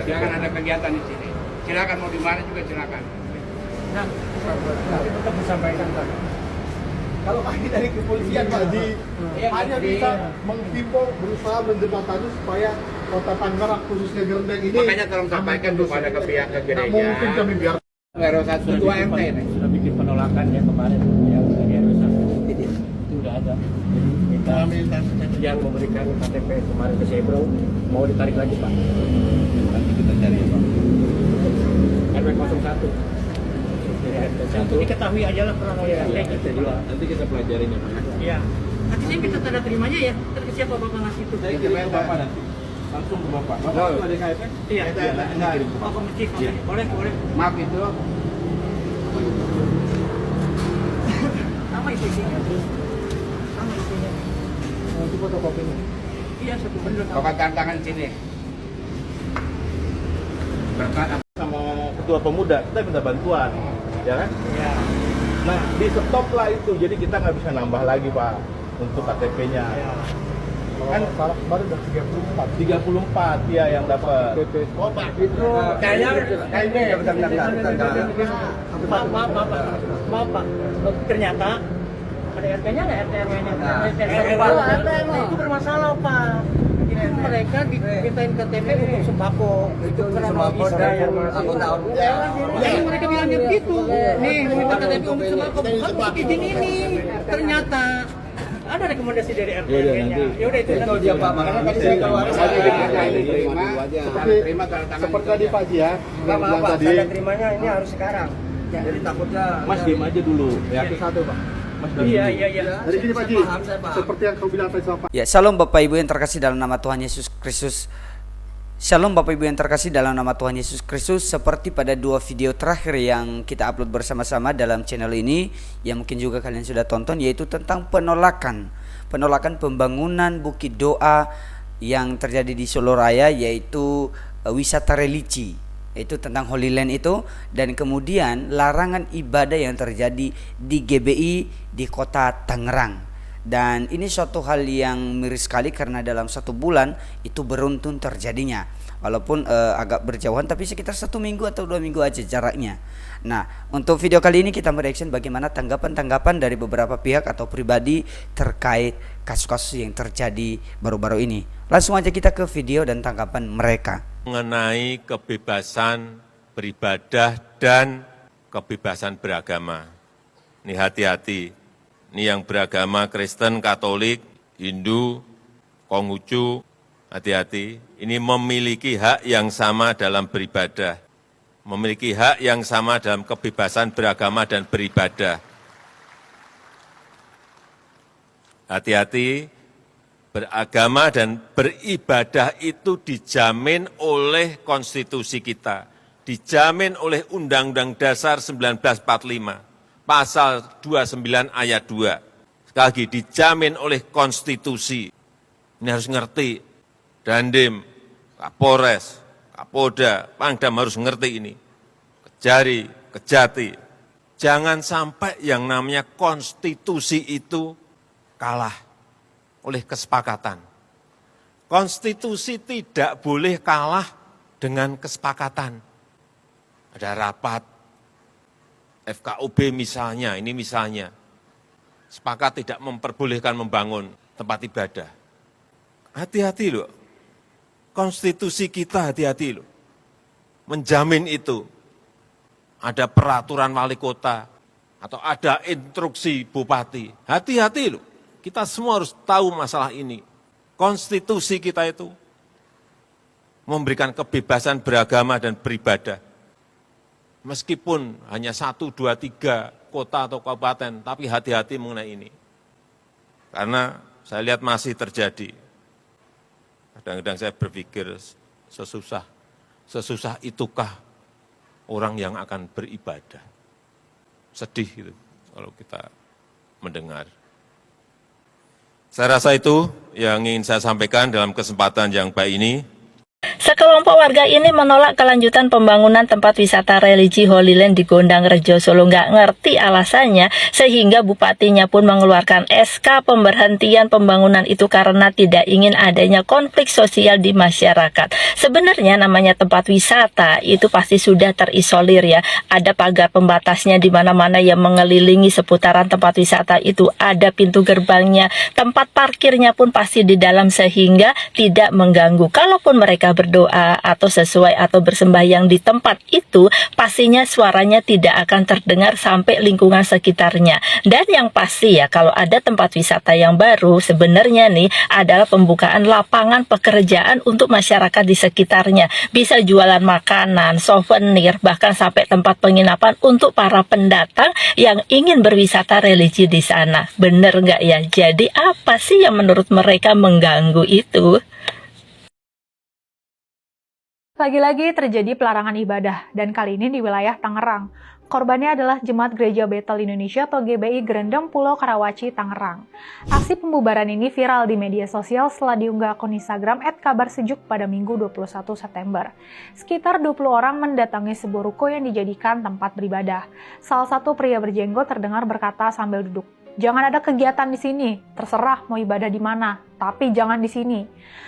Silakan ada kegiatan di sini. Silakan mau di mana juga silakan. Nah, tapi tetap disampaikan Pak. Kalau kami dari kepolisian Pak hanya bisa menghimbau, berusaha menjembatani supaya Kota Tangerang khususnya Gerendeng ini. Makanya tolong sampaikan kepada ke pihak ke gereja. Nggak mungkin kami biar. RW 1 2 RT ini. Sudah bikin penolakan ya kemarin yang dari RW 1 itu udah ada. Jadi kita yang memberikan KTP kemarin ke Sebro mau ditarik lagi Pak. Nanti kita cari ya Pak. RW 01. Dari RW 1. Untuk diketahui aja lah kronologi RT juga. Nanti kita pelajarin ya Pak. Iya. Nanti saya minta tanda terimanya ya. Terus siapa Bapak ngasih itu? Saya kirim Bapak nanti. Langsung ke Bapak. Bapak itu ada KTP? Iya. Enggak. Oh, komunikasi. Oke. Boleh. Maaf itu. Sama isinya. Sama isinya. Itu fotokopinya. Iya, satu bener. Bapak tantangan sini. Berkat sama ketua pemuda kita minta bantuan, ya kan? Iya. Nah di stop lah itu, jadi kita nggak bisa nambah lagi Pak untuk KTP-nya. Iya. Kan Salah kemarin udah 34. 34 ya yang dapat. Oh Pak, itu kayaknya bentar. Maaf Pak. Ternyata ada RT-nya nggak RT RW-nya? Itu bermasalah Pak. Itu mereka dimintain KTP untuk sembako. Itu sembako yang anggota Jadi mereka bilangnya begitu. Nih minta KTP untuk sembako bukan untuk izin ini. Ternyata ada rekomendasi dari RT RW-nya. Ya udah itu dia Pak, makanya tadi saya keluar seperti tadi Pak Ji ya. Nggak apa-apa, tanda terimanya ini harus sekarang. Jadi takutnya Mas diem aja dulu, ya. itu satu Pak. Mas Iya. Dari sini Pak Ji, seperti yang kau bilang tadi sama Pak. Ya, Shalom Bapak Ibu yang terkasih dalam nama Tuhan Yesus Kristus. Shalom Bapak Ibu yang terkasih dalam nama Tuhan Yesus Kristus. Seperti pada 2 video terakhir yang kita upload bersama-sama dalam channel ini, yang mungkin juga kalian sudah tonton, yaitu tentang penolakan pembangunan Bukit Doa yang terjadi di Solo Raya, yaitu wisata religi, yaitu tentang Holy Land itu, dan kemudian larangan ibadah yang terjadi di GBI di kota Tangerang. Dan ini suatu hal yang miris sekali karena dalam 1 bulan itu beruntun terjadinya, walaupun agak berjauhan, tapi sekitar 1 minggu atau 2 minggu aja jaraknya. Nah, untuk video kali ini kita mereaction bagaimana tanggapan dari beberapa pihak atau pribadi terkait kasus-kasus yang terjadi baru-baru ini. Langsung aja kita ke video dan tanggapan mereka. Mengenai kebebasan beribadah dan kebebasan beragama. Ini hati-hati. Ini yang beragama Kristen, Katolik, Hindu, Konghucu, hati-hati. Ini memiliki hak yang sama dalam beribadah. Memiliki hak yang sama dalam kebebasan beragama dan beribadah. Hati-hati, beragama dan beribadah itu dijamin oleh konstitusi kita. Dijamin oleh Undang-Undang Dasar 1945. Pasal 29 ayat 2. Sekali lagi, dijamin oleh konstitusi. Ini harus ngerti. Dandim, Kapolres, Kapolda, Pangdam harus ngerti ini. Kejari, Kejati. Jangan sampai yang namanya konstitusi itu kalah oleh kesepakatan. Konstitusi tidak boleh kalah dengan kesepakatan. Ada rapat FKUB misalnya, ini misalnya, sepakat tidak memperbolehkan membangun tempat ibadah. Hati-hati loh, konstitusi kita hati-hati loh, menjamin itu. Ada peraturan wali kota, atau ada instruksi bupati, hati-hati loh. Kita semua harus tahu masalah ini. Konstitusi kita itu memberikan kebebasan beragama dan beribadah. Meskipun hanya 1, 2, 3 kota atau kabupaten, tapi hati-hati mengenai ini. Karena saya lihat masih terjadi. Kadang-kadang saya berpikir sesusah itukah orang yang akan beribadah. Sedih gitu kalau kita mendengar. Saya rasa itu yang ingin saya sampaikan dalam kesempatan yang baik ini. Sekelompok warga ini menolak kelanjutan pembangunan tempat wisata religi Holy Land di Gondang Rejo, Solo. Nggak ngerti alasannya, sehingga bupatinya pun mengeluarkan SK pemberhentian pembangunan itu karena tidak ingin adanya konflik sosial di masyarakat. Sebenarnya namanya tempat wisata itu pasti sudah terisolir ya. Ada pagar pembatasnya di mana-mana yang mengelilingi seputaran tempat wisata itu. Ada pintu gerbangnya, tempat parkirnya pun pasti di dalam sehingga tidak mengganggu. Kalaupun mereka berdoa atau sesuai atau bersembahyang di tempat itu, pastinya suaranya tidak akan terdengar sampai lingkungan sekitarnya. Dan yang pasti ya, kalau ada tempat wisata yang baru, sebenarnya nih adalah pembukaan lapangan pekerjaan untuk masyarakat di sekitarnya. Bisa jualan makanan, souvenir, bahkan sampai tempat penginapan untuk para pendatang yang ingin berwisata religi di sana. Bener nggak ya? Jadi apa sih yang menurut mereka mengganggu itu? Lagi-lagi terjadi pelarangan ibadah, dan kali ini di wilayah Tangerang. Korbannya adalah Jemaat Gereja Betel Indonesia atau GBI Grendeng Pulau Karawaci, Tangerang. Aksi pembubaran ini viral di media sosial setelah diunggah akun Instagram @kabarsejuk pada Minggu 21 September. Sekitar 20 orang mendatangi sebuah ruko yang dijadikan tempat beribadah. Salah satu pria berjenggot terdengar berkata sambil duduk, "Jangan ada kegiatan di sini, terserah mau ibadah di mana, tapi jangan di sini."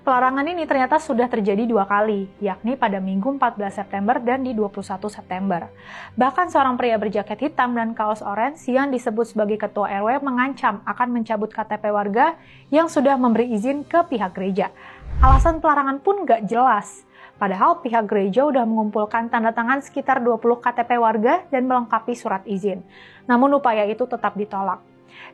Pelarangan ini ternyata sudah terjadi 2 kali, yakni pada Minggu 14 September dan di 21 September. Bahkan seorang pria berjaket hitam dan kaos orange yang disebut sebagai ketua RW mengancam akan mencabut KTP warga yang sudah memberi izin ke pihak gereja. Alasan pelarangan pun gak jelas. Padahal pihak gereja udah mengumpulkan tanda tangan sekitar 20 KTP warga dan melengkapi surat izin. Namun upaya itu tetap ditolak.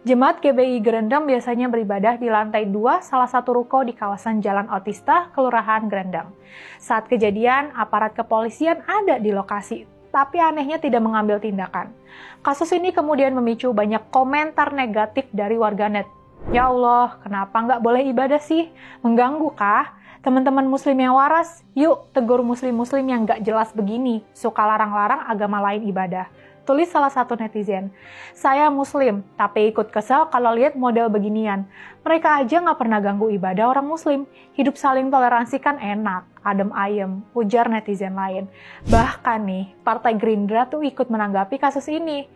Jemaat GBI Grendeng biasanya beribadah di lantai 2 salah satu ruko di kawasan Jalan Otista, Kelurahan Grendeng. Saat kejadian, aparat kepolisian ada di lokasi, tapi anehnya tidak mengambil tindakan. Kasus ini kemudian memicu banyak komentar negatif dari warganet. Ya Allah, kenapa nggak boleh ibadah sih? Mengganggu kah? Teman-teman muslim yang waras, yuk tegur muslim-muslim yang nggak jelas begini, suka larang-larang agama lain ibadah. Tulis salah satu netizen, "Saya muslim, tapi ikut kesal kalau lihat model beginian. Mereka aja nggak pernah ganggu ibadah orang muslim. Hidup saling toleransi kan enak, adem ayem," ujar netizen lain. Bahkan nih, Partai Gerindra tuh ikut menanggapi kasus ini.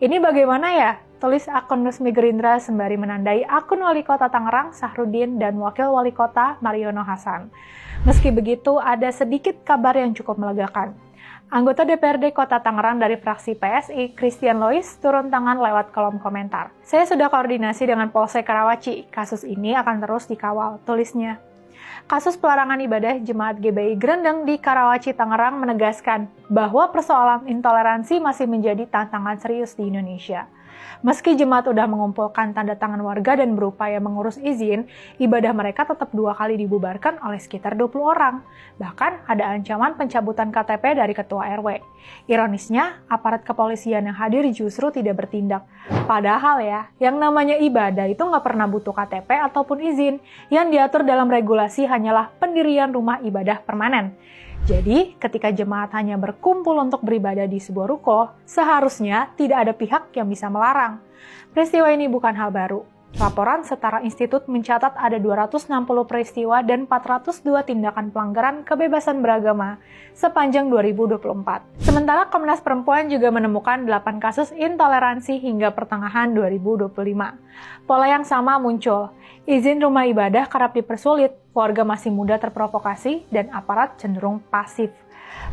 Ini bagaimana ya? Tulis akun resmi Gerindra sembari menandai akun Wali Kota Tangerang, Sahrudin, dan Wakil Wali Kota, Mariono Hasan. Meski begitu, ada sedikit kabar yang cukup melegakan. Anggota DPRD Kota Tangerang dari fraksi PSI, Christian Lois, turun tangan lewat kolom komentar. "Saya sudah koordinasi dengan Polsek Karawaci. Kasus ini akan terus dikawal," tulisnya. Kasus pelarangan ibadah Jemaat GBI Grendeng di Karawaci, Tangerang menegaskan bahwa persoalan intoleransi masih menjadi tantangan serius di Indonesia. Meski jemaat sudah mengumpulkan tanda tangan warga dan berupaya mengurus izin, ibadah mereka tetap 2 kali dibubarkan oleh sekitar 20 orang. Bahkan ada ancaman pencabutan KTP dari ketua RW. Ironisnya, aparat kepolisian yang hadir justru tidak bertindak. Padahal ya, yang namanya ibadah itu nggak pernah butuh KTP ataupun izin. Yang diatur dalam regulasi hanyalah pendirian rumah ibadah permanen. Jadi, ketika jemaat hanya berkumpul untuk beribadah di sebuah ruko, seharusnya tidak ada pihak yang bisa melarang. Peristiwa ini bukan hal baru. Laporan Setara Institut mencatat ada 260 peristiwa dan 402 tindakan pelanggaran kebebasan beragama sepanjang 2024. Sementara Komnas Perempuan juga menemukan 8 kasus intoleransi hingga pertengahan 2025. Pola yang sama muncul. Izin rumah ibadah kerap dipersulit, warga masih mudah terprovokasi, dan aparat cenderung pasif.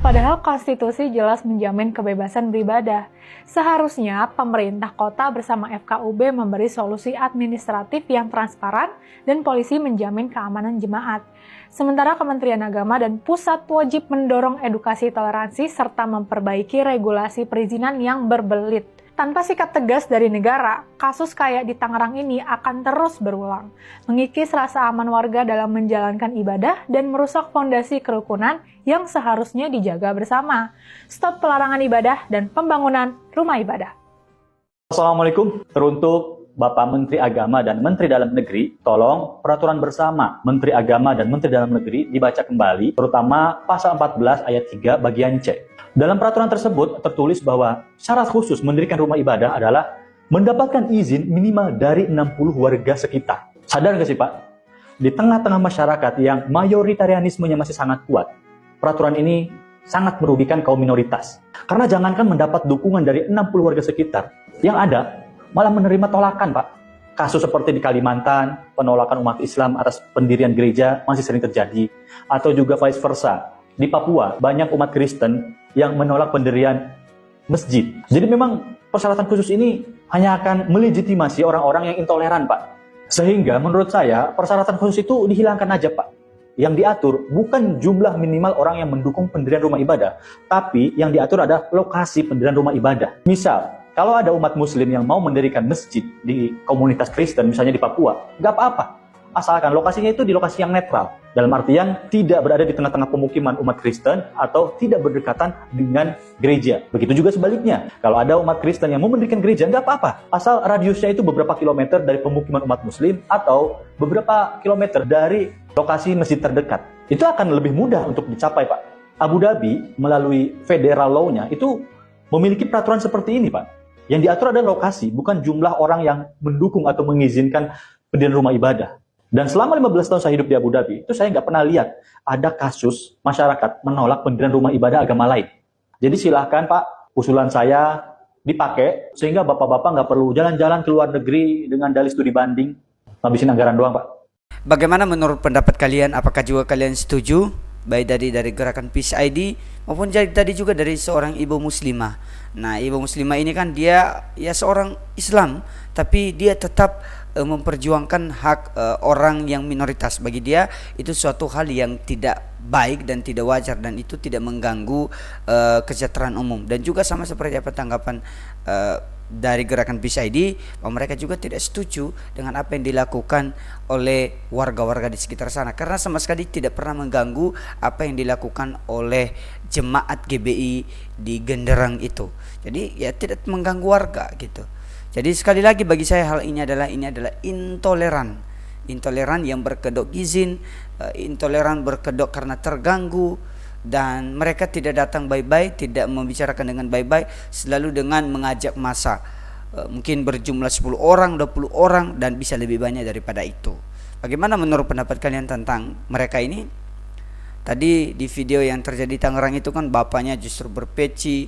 Padahal konstitusi jelas menjamin kebebasan beribadah. Seharusnya pemerintah kota bersama FKUB memberi solusi administratif yang transparan dan polisi menjamin keamanan jemaat. Sementara Kementerian Agama dan Pusat wajib mendorong edukasi toleransi serta memperbaiki regulasi perizinan yang berbelit. Tanpa sikap tegas dari negara, kasus kayak di Tangerang ini akan terus berulang, mengikis rasa aman warga dalam menjalankan ibadah dan merusak fondasi kerukunan yang seharusnya dijaga bersama. Stop pelarangan ibadah dan pembangunan rumah ibadah. Assalamualaikum. Teruntuk Bapak Menteri Agama dan Menteri Dalam Negeri, tolong peraturan bersama Menteri Agama dan Menteri Dalam Negeri dibaca kembali, terutama pasal 14 ayat 3 bagian C. Dalam peraturan tersebut tertulis bahwa syarat khusus mendirikan rumah ibadah adalah mendapatkan izin minimal dari 60 warga sekitar. Sadar nggak sih Pak? di tengah-tengah masyarakat yang mayoritarianismenya masih sangat kuat, peraturan ini sangat merugikan kaum minoritas. Karena jangankan mendapat dukungan dari 60 warga sekitar, yang ada malah menerima tolakan, Pak. Kasus seperti di Kalimantan, penolakan umat Islam atas pendirian gereja masih sering terjadi. Atau juga vice versa. Di Papua, banyak umat Kristen yang menolak pendirian masjid. Jadi memang persyaratan khusus ini hanya akan melegitimasi orang-orang yang intoleran, Pak. Sehingga menurut saya, persyaratan khusus itu dihilangkan aja, Pak. Yang diatur bukan jumlah minimal orang yang mendukung pendirian rumah ibadah, tapi yang diatur adalah lokasi pendirian rumah ibadah. Misal, kalau ada umat muslim yang mau mendirikan masjid di komunitas Kristen, misalnya di Papua, nggak apa-apa. Asalkan lokasinya itu di lokasi yang netral. Dalam artian tidak berada di tengah-tengah pemukiman umat Kristen atau tidak berdekatan dengan gereja. Begitu juga sebaliknya. Kalau ada umat Kristen yang mau mendirikan gereja, nggak apa-apa. Asal radiusnya itu beberapa kilometer dari pemukiman umat muslim atau beberapa kilometer dari lokasi masjid terdekat. Itu akan lebih mudah untuk dicapai, Pak. Abu Dhabi melalui federal law-nya itu memiliki peraturan seperti ini, Pak. Yang diatur adalah lokasi, bukan jumlah orang yang mendukung atau mengizinkan pendirian rumah ibadah. Dan selama 15 tahun saya hidup di Abu Dhabi, itu saya nggak pernah lihat ada kasus masyarakat menolak pendirian rumah ibadah agama lain. Jadi silahkan, Pak, usulan saya dipakai, sehingga bapak-bapak nggak perlu jalan-jalan ke luar negeri dengan dalih studi banding, ngabisin anggaran doang, Pak. Bagaimana menurut pendapat kalian? Apakah juga kalian setuju? Baik dari gerakan Peace ID maupun tadi juga dari seorang ibu muslimah. Nah, ibu muslimah ini kan dia ya seorang Islam, tapi dia tetap memperjuangkan hak orang yang minoritas. Bagi dia itu suatu hal yang tidak baik dan tidak wajar, dan itu tidak mengganggu kesejahteraan umum. Dan juga sama seperti apa tanggapan dari gerakan Peace ID, bahwa mereka juga tidak setuju dengan apa yang dilakukan oleh warga-warga di sekitar sana, karena sama sekali tidak pernah mengganggu apa yang dilakukan oleh jemaat GBI di Genderang itu. Jadi ya tidak mengganggu warga gitu. Jadi sekali lagi bagi saya hal ini adalah intoleran yang berkedok izin, intoleran berkedok karena terganggu, dan mereka tidak datang baik-baik, tidak membicarakan dengan baik-baik, selalu dengan mengajak massa, mungkin berjumlah 10 orang, 20 orang, dan bisa lebih banyak daripada itu. Bagaimana menurut pendapat kalian tentang mereka ini? Tadi di video yang terjadi di Tangerang itu kan bapaknya justru berpeci,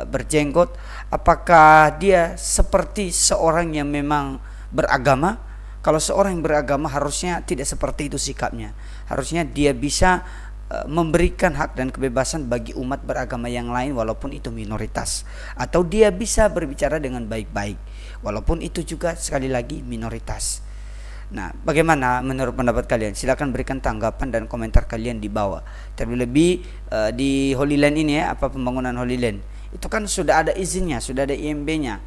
berjenggot. Apakah dia seperti seorang yang memang beragama? Kalau seorang yang beragama harusnya tidak seperti itu sikapnya. Harusnya dia bisa memberikan hak dan kebebasan bagi umat beragama yang lain walaupun itu minoritas, atau dia bisa berbicara dengan baik-baik walaupun itu juga sekali lagi minoritas. Nah, bagaimana menurut pendapat kalian? Silakan berikan tanggapan dan komentar kalian di bawah. Terlebih di Holy Land ini ya, pembangunan Holy Land itu kan sudah ada izinnya, sudah ada IMB-nya.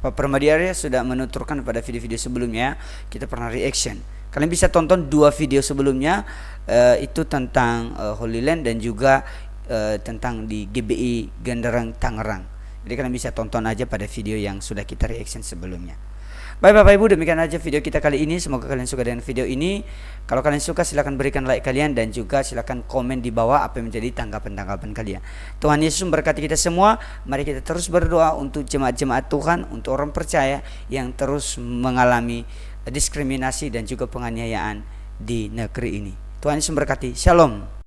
Pak Permadiarya sudah menuturkan pada video-video sebelumnya, kita pernah reaction. Kalian bisa tonton 2 video sebelumnya, itu tentang Holy Land dan juga tentang di GBI Genderang Tangerang. Jadi kalian bisa tonton aja pada video yang sudah kita reaction sebelumnya. Baik Bapak Ibu, demikian aja video kita kali ini. Semoga kalian suka dengan video ini. Kalau kalian suka silahkan berikan like kalian, dan juga silahkan komen di bawah apa yang menjadi tanggapan-tanggapan kalian. Tuhan Yesus memberkati kita semua. Mari kita terus berdoa untuk jemaat-jemaat Tuhan, untuk orang percaya yang terus mengalami diskriminasi dan juga penganiayaan di negeri ini. Tuhan Yesus memberkati. Shalom.